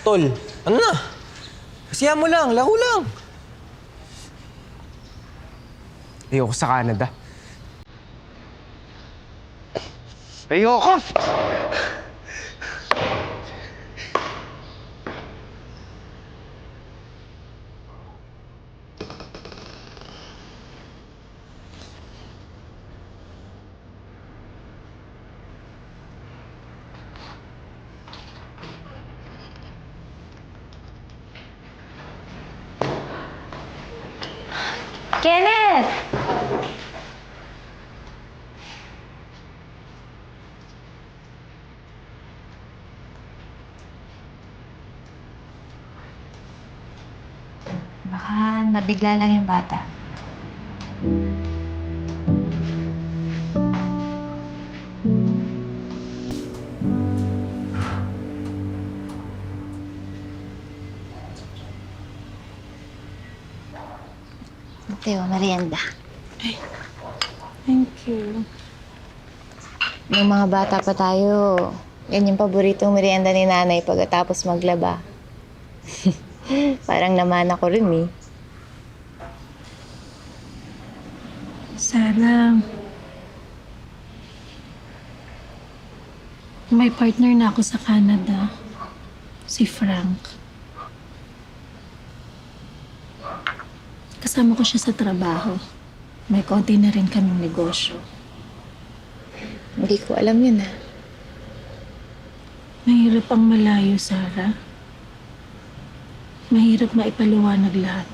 Tol, ano na? Kasiyahan mo lang, laro lang. Ayoko sa Canada. Ayoko! Kenneth! Baka nabigla lang yung bata. Mateo, merienda. Thank you. Nung mga bata pa tayo, yan yung paboritong merienda ni nanay pagkatapos maglaba. Parang naman ako rin eh. Sarah, may partner na ako sa Canada. Si Frank. Kasama ko siya sa trabaho. May konti na rin kaming negosyo. Hindi ko alam yun ah. Mahirap ang malayo, Sarah. Mahirap maipaliwanag lahat.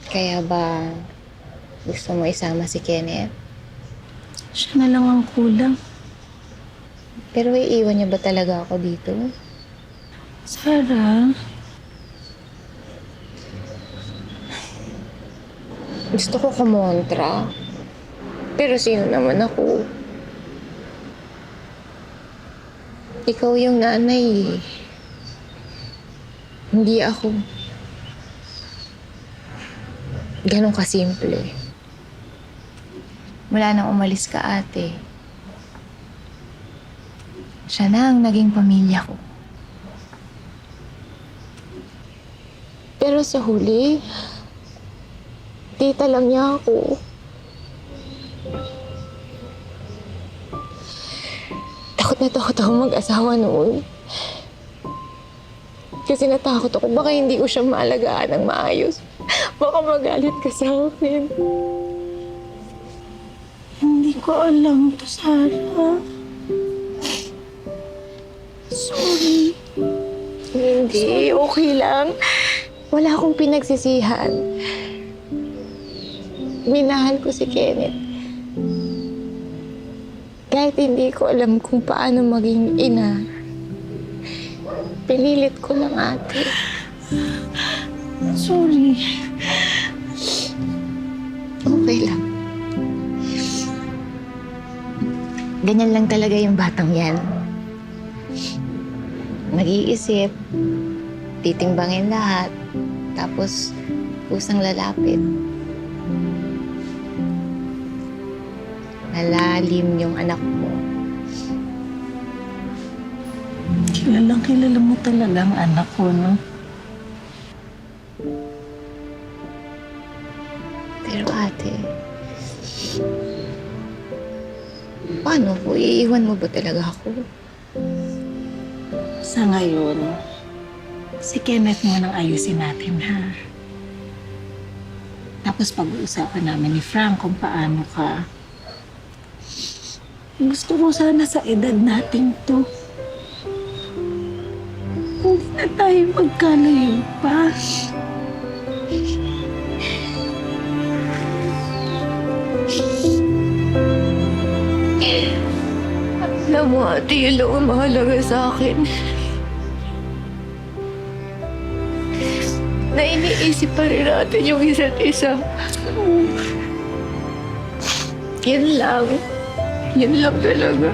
Kaya ba gusto mo isama si Kenneth? Siya na lang ang kulang. Pero iiwan niya ba talaga ako dito? Sarah, Gusto ko kumontra. Pero sino naman ako? Ikaw yung nanay eh. Hindi ako. Ganon kasimple. Mula nang umalis ka, ate, siya na ang naging pamilya ko. Pero sa huli, tita lang niya ako. Takot na takot ako mag-asawa noon. Kasi natakot ako, baka hindi ko siya maalagaan ng maayos. Baka magalit ka sa akin. hindi ko alam to, Sarah. Sorry. Hindi, okay lang. Wala akong pinagsisihan. Minahal ko si Kenneth. Kahit hindi ko alam kung paano maging ina, pinilit ko lang, ate. Sorry. Okay lang. Ganyan lang talaga yung batang yan. Mag-iisip, titimbangin lahat, tapos kusang lalapit. Malalim yung anak mo. Kilalang kilala mo talaga ang anak ko, no? Pero ate, paano po? Iiwan mo ba talaga ako? Sa ngayon, si Kenneth mo nang ayusin natin, ha? Tapos pag-uusapan namin ni Frank kung paano ka. Gusto ko sana sa edad natin to, hindi na tayo magkalayo pa. Alam mo, ate, yun lang ang mahalaga sa akin. Na iniisip pa rin natin yung isa't isa. Yun lang. Yun lang talaga.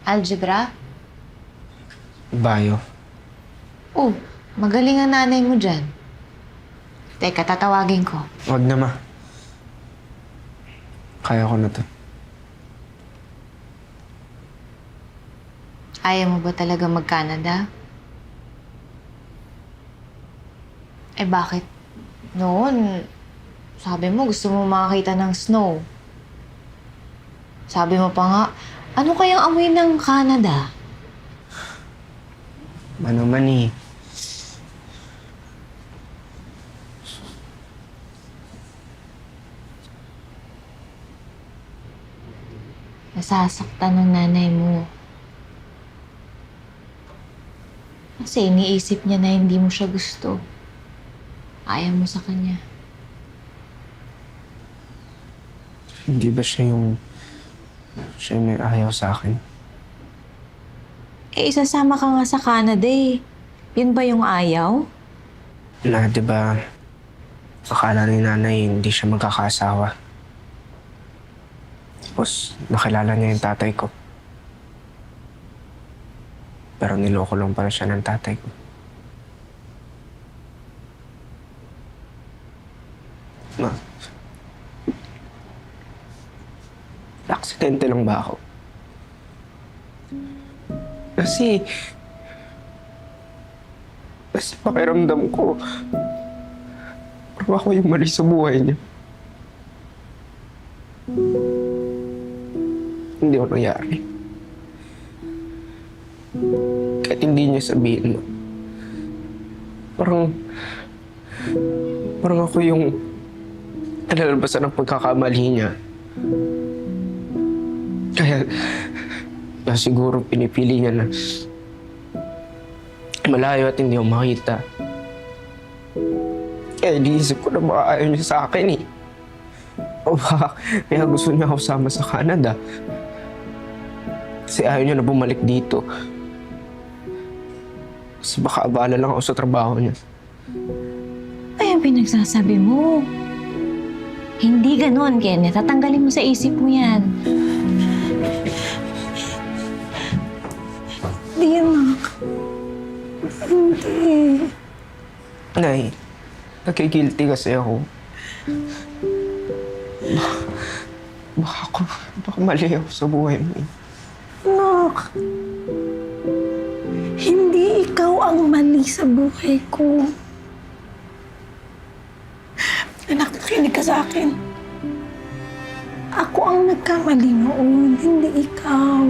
Algebra? Bio. Oh, magaling ang nanay mo dyan. Teka, tatawagin ko. Wag na, ma. Kaya ko na to. Ayaw mo ba talaga mag-Canada? Eh bakit? Noon, sabi mo gusto mo makakita ng snow. Sabi mo pa nga, ano kayang amoy ng Canada? Ano man eh. Nasasaktan ng nanay mo. Kasi iniisip niya na hindi mo siya gusto. Ayaw mo sa kanya. Hindi ba siya yung may ayaw sa akin? Eh, isasama ka nga sa Canada eh. Yun ba yung ayaw? Na, di ba, akala ni nanay hindi siya magkakasawa. Tapos, nakilala niya yung tatay ko. Pero niloko lang pala siya ng tatay ko. Ma, aksidente lang ba ako? Kasi pakiramdam ko, parang ako yung mali sa buhay niya. Hindi ako nangyari. Kahit hindi niya sabihin mo. Parang ako yung nalalabasan ng pagkakamali niya. Kaya siguro pinipili niya na malayo at hindi ako makita. Kaya iniisip ko na baka ayaw niya sa akin eh. O baka kaya gusto niya ako sama sa Canada. Kasi ayaw niya na bumalik dito. Kasi baka abala lang ako sa trabaho niya. Ay, ang pinagsasabi mo. Hindi ganon, Kenneth. Tatanggalin mo sa isip mo yan. Hindi, anak. Hindi. Nay, nagkikilty kasi ako. Baka mali ako sa buhay mo. Anak. Hindi ikaw ang mali sa buhay ko. Anak, nakinig ka sa akin. Ako ang nagkamali noon, hindi ikaw.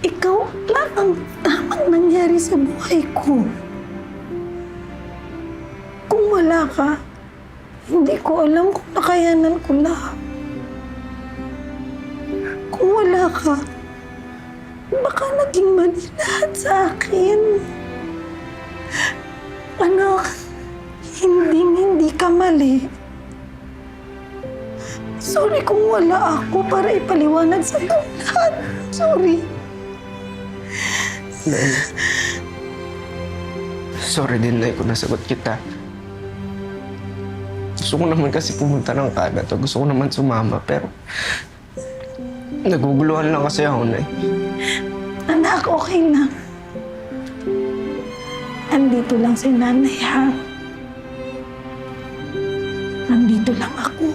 Ikaw lang ang tamang nangyari sa buhay ko. Kung wala ka, hindi ko alam kung nakayanan ko lahat. Kung wala ka, baka naging mali lahat sa akin. Anak, hindi ka mali. Sorry kung wala ako para ipaliwanag sa'yo lahat. Sorry. Nay, sorry din, Nay, kung nasagot kita. Gusto ko naman kasi pumunta ng Canada. Gusto ko naman sumama, pero naguguluhan lang kasi ako, Nay. Anak, okay lang. Andito lang si nanay, ha? Nandito lang ako.